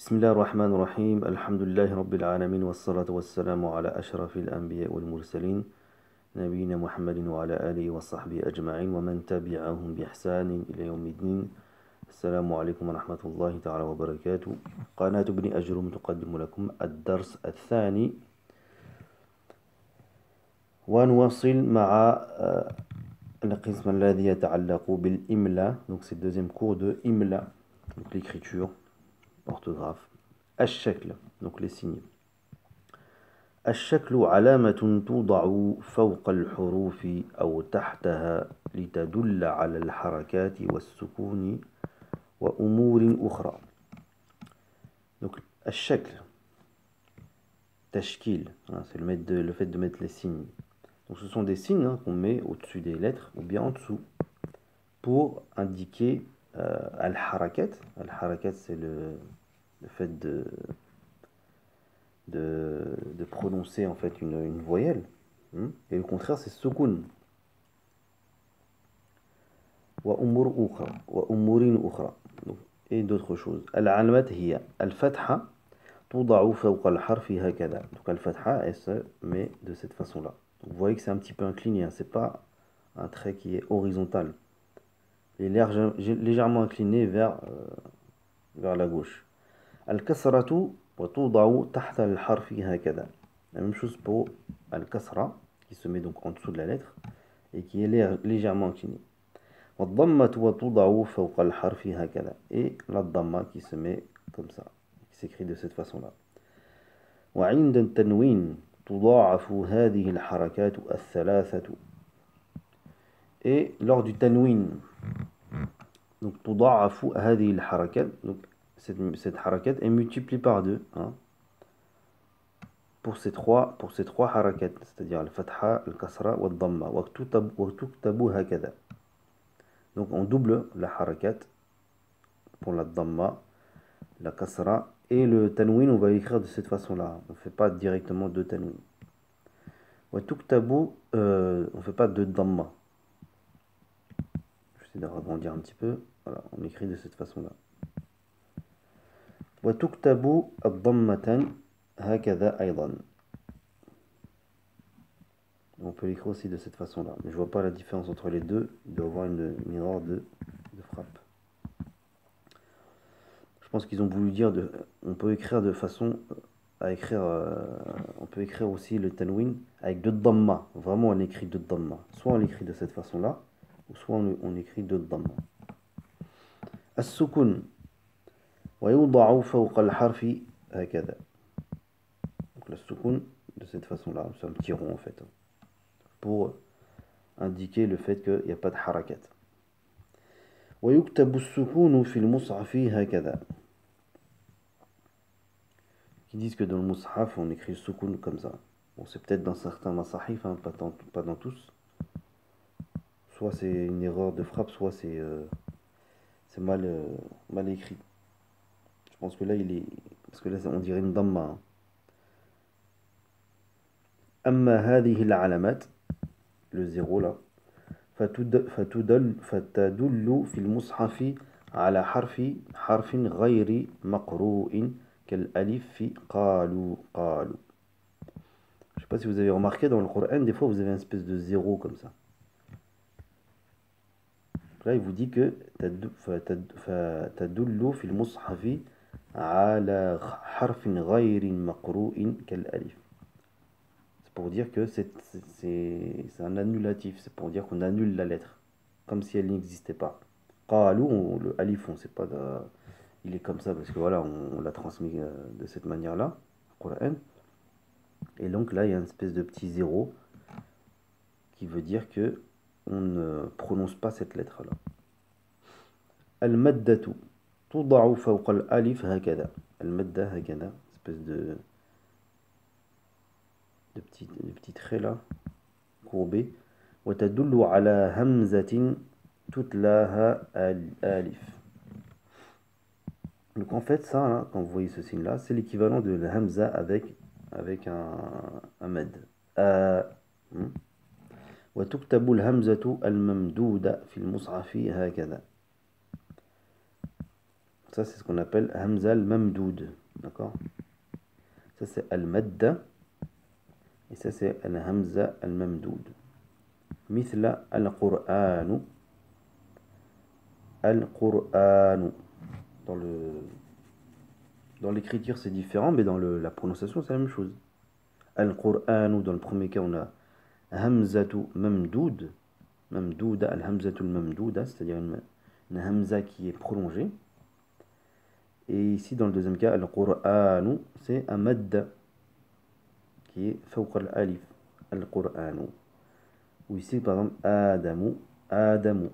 بسم الله الرحمن الرحيم الحمد لله رب العالمين والصلاة والسلام على أشرف الأنبياء والمرسلين نبينا محمد وعلى آله وصحبه أجمعين ومن تبعهم بإحسان إلى يوم الدين. السلام عليكم ورحمة الله تعالى وبركاته. قناة ابن أجروم تقدم لكم الدرس الثاني، ونواصل مع القسم الذي يتعلق بالإملاء. Donc c'est le deuxième cours de إملاء, donc l'écriture, orthographe. الشكل, donc les signes. الشكل علامة توضع فوق الحروف أو تحتها لتدل على الحركات والسكون وأمور أخرى. Donc الشكل, تشكيل, c'est le fait de mettre les signes. Donc ce sont des signes qu'on met au-dessus des lettres ou bien en dessous pour indiquer al-harakat. Al-harakat, c'est le fait de prononcer en fait une voyelle. Et le contraire, c'est sukun. Wa umur ukhra, wa umurin ukhra. Et d'autres choses. Al-alamat hiya al-fatha tuda'u fawqa al-harf hakada. Donc al-fatha, elle se met de cette façon-là. Vous voyez que c'est un petit peu incliné, hein. C'est pas un trait qui est horizontal. Il est légèrement incliné vers la gauche. Al-kasratu wa tuda'u tahta al-harf hakada. La même chose pour al-kasra, qui se met donc en dessous de la lettre et qui est légèrement incliné. وَالضَّمَّةُ وَتُوضَعُ فَوْقَ الْحَرْفِ هَكَذَا. Et la dhamma qui se met comme ça, qui s'écrit de cette façon-là. وعند التنوين تضاعف هذه الحركات الثلاثة. Et lors du tanwin, donc تضاعف هذه الحركات, donc cette harakat est multipliée par deux, hein, pour ces trois harakat, c'est-à-dire le fatha, le kasra ou le dhamma. وَتُكْتَبُ هَكَذَا. Donc on double la harakat pour la dhamma, la kasra, et le tanwin on va l'écrire de cette façon-là. On ne fait pas directement deux tanwin. On ne fait pas de dhamma. J'essaie de rebondir un petit peu. Voilà, on écrit de cette façon-là. وتكتب الضمة هكذا أيضا. On peut l'écrire aussi de cette façon-là. Mais je vois pas la différence entre les deux. Il doit y avoir une erreur de frappe. Je pense qu'ils ont voulu dire on peut écrire de façon à écrire. On peut écrire aussi le tanwin avec deux dhamma. Vraiment, on écrit deux dhamma. Soit on l'écrit de cette façon-là, ou soit on écrit deux dhamma. As-sukun ويوضع فوق الحرف هكذا. Donc le sukun de cette façon-là, c'est un petit rond en fait, pour indiquer le fait qu'il n'y a pas de harakat. ويكتب السكون في المصحف هكذا. Qui disent que dans le mushaf on écrit sukun comme ça. Bon, c'est peut-être dans certains masahif, hein, pas dans tous. Soit c'est une erreur de frappe, soit c'est mal écrit. Je pense que là parce que là on dirait une dhamma. أما هذه العلامات, le zéro là, فتدل في المصحف على حرف غير مقروء كالألف في قالوا. Je sais pas si vous avez remarqué dans le Coran, des fois vous avez une espèce de zéro comme ça. Là il vous dit que فتدل في المصحف على حرف غير مقروء كالألف. Pour dire que c'est un annulatif, c'est pour dire qu'on annule la lettre, comme si elle n'existait pas. Qalu, le alif, on sait pas, il est comme ça parce que voilà, on l'a transmis de cette manière-là, Coran. Et donc là, il y a une espèce de petit zéro qui veut dire que on ne prononce pas cette lettre-là. Al-maddatu tuda'u fawqa al-alif hakada. Al-madda hakada, espèce de petits traits là, courbés. وتدل على همزة تتلاها الألف. Donc en fait ça, là, quand vous voyez ce signe là, c'est l'équivalent de la hamza avec un mad. وتكتب الهمزة الممدودة في المصحف هكذا. Ça, c'est ce qu'on appelle Hamza al-Mamdoud. D'accord? Ça, c'est al-Madda. Et ça, c'est al-Hamza al-Mamdoud. مثل القرآن. القرآن. Dans l'écriture, c'est différent, mais dans la prononciation, c'est la même chose. Al-Qur'an, dans le premier cas, on a Hamzatu Mamdoud. Mamdouda, Al-Hamzatu Mamdouda, c'est-à-dire une Hamza qui est prolongée. Et ici, dans le deuxième cas, Al-Qur'an, c'est un Madda qui est Fawqa al-Alif. Al-Qur'an. Ou ici, par exemple, Adamu, Adamu.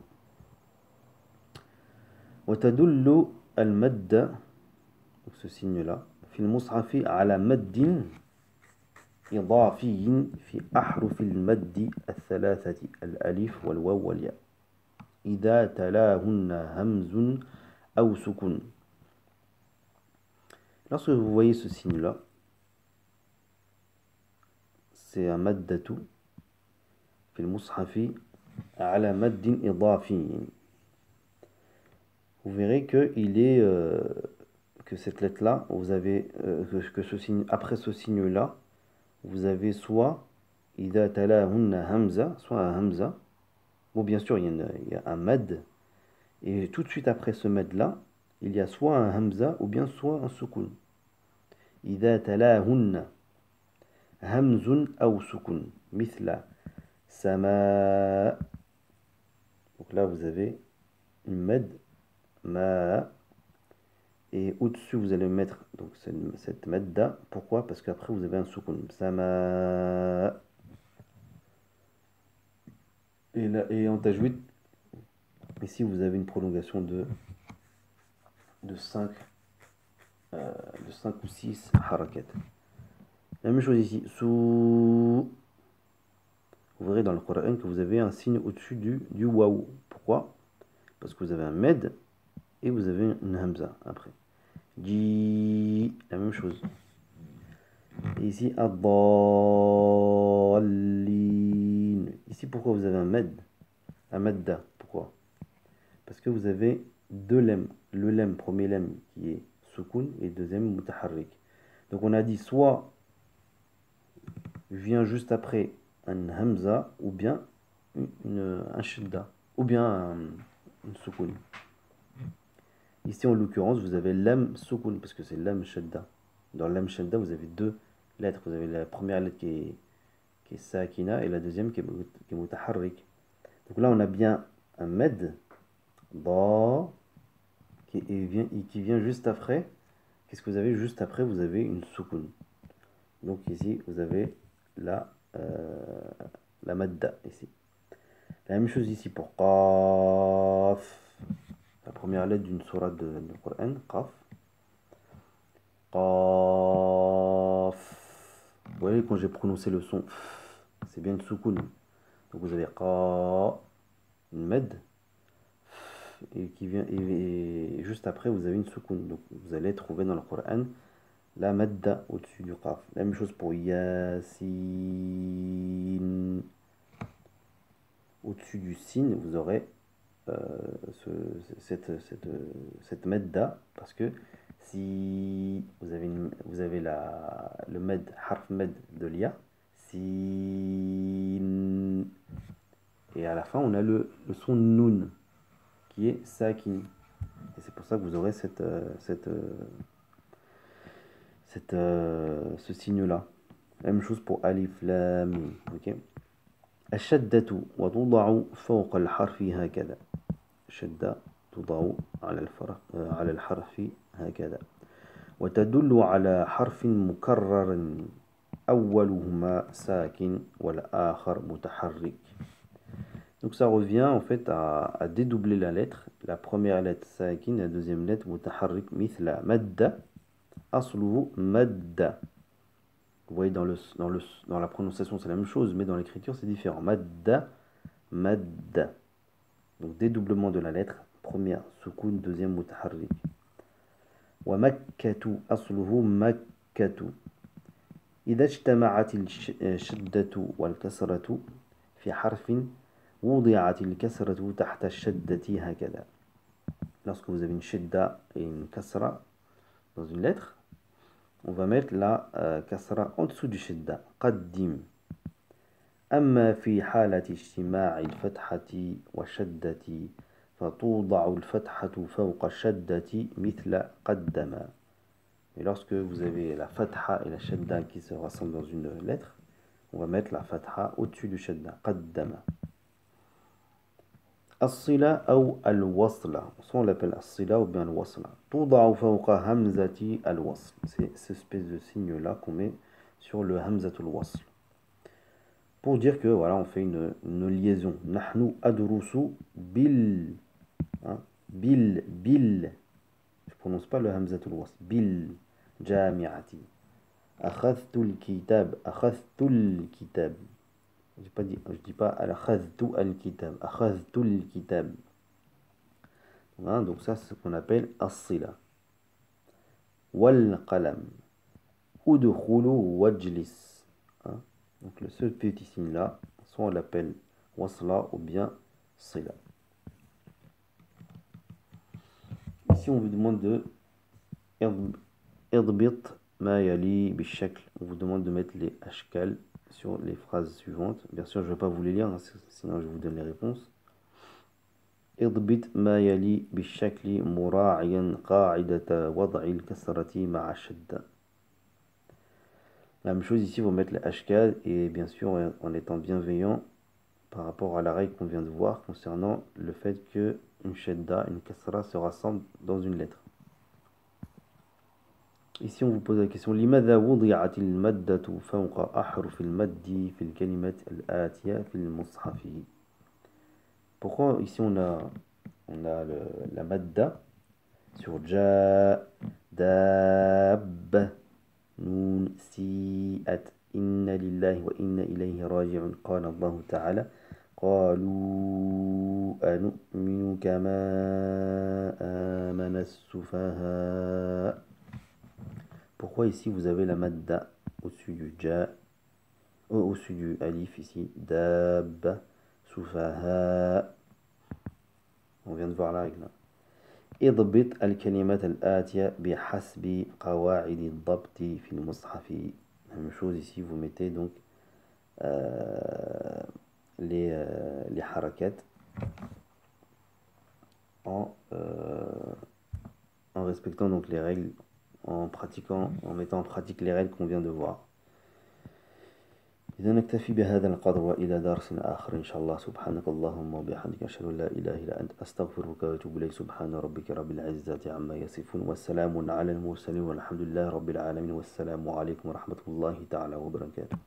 وتدل المد, ce signe-là, في المصحف على مد إضافي في أحرف المد الثلاثة الألف والواو والياء إذا تلاهن همز أو سكون. Lorsque vous voyez ce signe-là, c'est un maddatu في المصحف على مد إضافي. Vous verrez que que cette lettre-là, vous avez que ce signe, après ce signe-là, vous avez soit إذا تلاهن همزة, soit un hamza. Bon, bien sûr, il y a un mad. Et tout de suite après ce mad-là, il y a soit un hamza ou bien soit un sukun. إذا تلاهن همز أو سكون مثل سماء. Donc là, vous avez une mad, ma. Et au-dessus, vous allez mettre donc cette madda. Pourquoi? Parce qu'après, vous avez un sukun. Sama. Et en tajwid, ici, vous avez une prolongation de 5 ou 6 harakat. La même chose ici. Sous. Vous verrez dans le Coran que vous avez un signe au-dessus du waouh. Pourquoi? Parce que vous avez un med et vous avez une hamza après. Ji, la même chose. Et ici, ad-dallin. Ici, pourquoi vous avez un med? Un madda. Pourquoi? Parce que vous avez deux lem. Le lem, premier lem qui est sukun et deuxième mutaharrik. Donc on a dit soit vient juste après un hamza ou bien un shidda ou bien une sukun. Ici, en l'occurrence, vous avez lam sukun, parce que c'est lam shadda. Dans lam shadda, vous avez deux lettres. Vous avez la première lettre qui est sakina et la deuxième qui est mutaharrik. Donc là, on a bien un med, ba, qui vient juste après. Qu'est-ce que vous avez juste après? Vous avez une sukun. Donc ici, vous avez la madda, ici. La même chose ici pour qaf. La première lettre d'une sourate du Coran, Qaf. Qaf. Vous voyez, quand j'ai prononcé le son, c'est bien une soukoun. Donc vous avez Qa, une med, et qui vient, et juste après vous avez une soukoun. Donc vous allez trouver dans le Coran la madda au-dessus du Qaf. La même chose pour Yasin. Au-dessus du sin, vous aurez cette medda, parce que si vous avez, le med, harf med de l'ia, si, et à la fin on a le son nun qui est sakin, et c'est pour ça que vous aurez ce signe là. La même chose pour alif lam mim. Ok. الشدة وتوضع فوق الحرف هكذا. شدة توضع على الحرف هكذا. وتدل على حرف مكرر أولهما ساكن والآخر متحرك. Donc ça revient en fait à dédoubler la lettre. La première lettre sakin, la deuxième lettre mutaharrik. مثل مد أصله مد. Vous voyez, dans la prononciation, c'est la même chose, mais dans l'écriture, c'est différent. Madda, madda. Donc, dédoublement de la lettre. Première, sukun, deuxième, mutaharrik. Wa makkatu, asluhu makkatu. إذا اجتمعت الشدة والكسرة في حرف وضعت الكسرة تحت الشدة هكذا. lorsque vous avez une shidda et une kasra dans une lettre, on va mettre la kasra en dessous du shidda. قدم. أما في حالة اجتماع الفتحة والشدة فتوضع الفتحة فوق الشدة مثل قدم. Et lorsque vous avez la fatha et la shadda qui se rassemblent dans une lettre, on va mettre la fatha au-dessus du shadda. قدم. الصلة أو الوصلة, soit on l'appelle الصلة ou bien الوصلة. توضع فوق همزة الوصل. C'est cette espèce de signe-là qu'on met sur le همزة الوصل. Pour dire que voilà, on fait une liaison. نحن أدرس بال. Hein, bil. Je prononce pas le همزة الوصل. بالجامعة. أخذت الكتاب. أخذت الكتاب. Je dis pas أخذت الكتاب. أخذت الكتاب. Hein, donc ça, c'est ce qu'on appelle الصلة. والقلم. أدخل واجلس. Hein, donc le seul petit signe là, soit on l'appelle wasla ou bien sila. Ici, on vous demande de اضبط ما يلي بالشكل. On vous demande de mettre les ashkal sur les phrases suivantes. Bien sûr, je ne vais pas vous les lire, hein, sinon je vous donne les réponses. اضبط ما يلي بالشكل مراعيا قاعدة وضع الكسرة مع الشدة. La même chose ici, vous mettre les ashkal et bien sûr en étant bienveillant par rapport à la règle qu'on vient de voir concernant le fait que une shadda, une kasra se rassemble dans une lettre. Ici, on vous pose la question لماذا وضعت المادة فوق أحرف المد في الكلمة الآتية في المصحف. Pourquoi ici on a la madda sur ja, dab, nun, si'at, inna lillahi wa inna ilayhi raji'un. قال الله تعالى قالوا أنؤمن كما آمن السفهاء. Pourquoi ici vous avez la madda au-dessus du ja, au-dessus du alif ici, dab, sufaha. On vient de voir la règle. اضبط الكلمات الآتية بحسب قواعد الضبط في المصحف. Même chose ici, vous mettez donc les harakat en respectant donc les règles, en pratiquant, en mettant en pratique les règles qu'on vient de voir. إذا نكتفي بهذا القدر وإلى درس آخر إن شاء الله. سبحانك اللهم وبحمدك أشهد أن لا إله إلا أنت أستغفرك وأتوب إليك. سبحان ربك رب العزة عما يصفون والسلام على المرسلين والحمد لله رب العالمين والسلام عليكم ورحمة الله تعالى وبركاته.